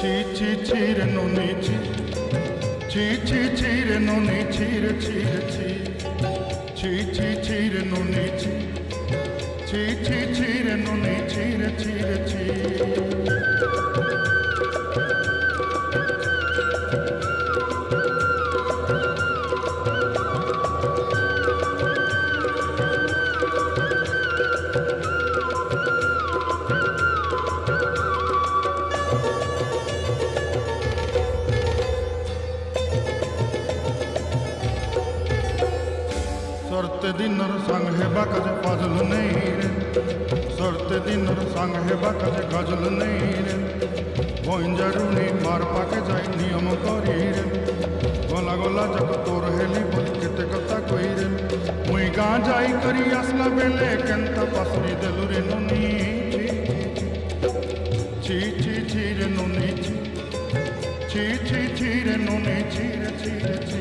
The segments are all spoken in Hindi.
Chi chi chi re noni chi, chi chi chi re noni chi re chi re chi, chi chi chi re noni chi, chi chi chi re noni chi re chi re chi. सरते दिनर संग हेबा काजे पाजल नहीं रे, सरते दिनर संग हेबा काजे गाजल नहीं रे, बंजारुनी मार पाके जाई नियम करी रे, गला गला जब तोर हेली बोली केते कथा कई रे, मुई गाँ जाई करी आसला बेले केंता पासरी देलु रे ननी ची ची ची रे ननी ची ची ची ची रे ननी ची रे ची रे ची।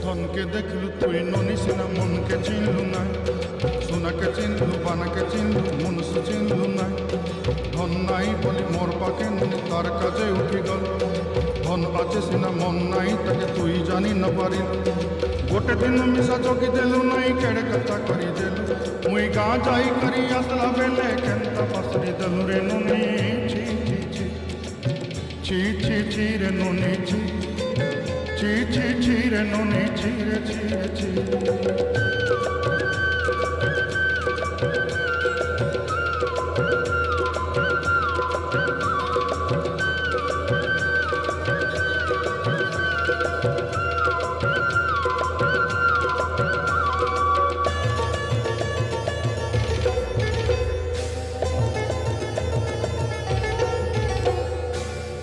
धन के देखलु तुई ननी सिना मन के चिन्हलु ना, सोना के चिन्हलु बाना के चिन्हलु मनुष्य चिन्हलु ना, धन नाई बोली मोर पाके ननी तार काजे उठी गल, धन आछे सिना मन नाई ताके तुई जानी न पारी, गोटे दिन मिसा जोगी देलु नाई केड़े कथा करी देलु, मुई गाँ जाई करी आसला बेले केंता पासरी देलु रे ननी ची ची ची ची ची ची रे ननी ची ची ची ची रे ननी ची रे ची रे ची।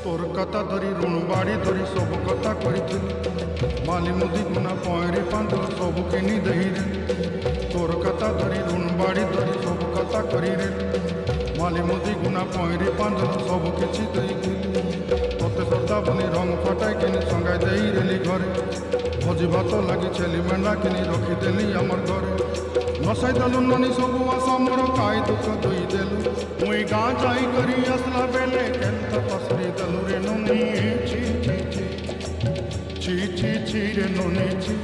तोर कथा धरी ऋण बाड़ी धरी सब कथा करी, माली मुदी गुना पयरी पांदल सब किनी दही रे, तोर कथा धरी ऋण बाड़ी धरी सब कथा करी रे, माली मुदी गुना पयरी पांदल सब किछि दही तोते सदा बनी रंग फटाई किनी संगाई देई रेली घरे, भोजी भात लगी छेली मेंढा किनी रखी देली आमर घरे, नसाई देलु ननी सब आशा मोर काई दुख दुई देलु, मुई गाँ जाई करी आसला बेले केंता पासरी देलु रे ननी ची ची ची ची ची ची रे ननी ची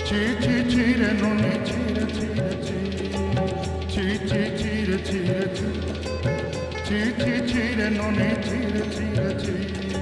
ची ची ची रे ननी ची रे ची रे ची ची ची ची रे ची रे ची ची ची ची रे ननी ची रे ची रे ची।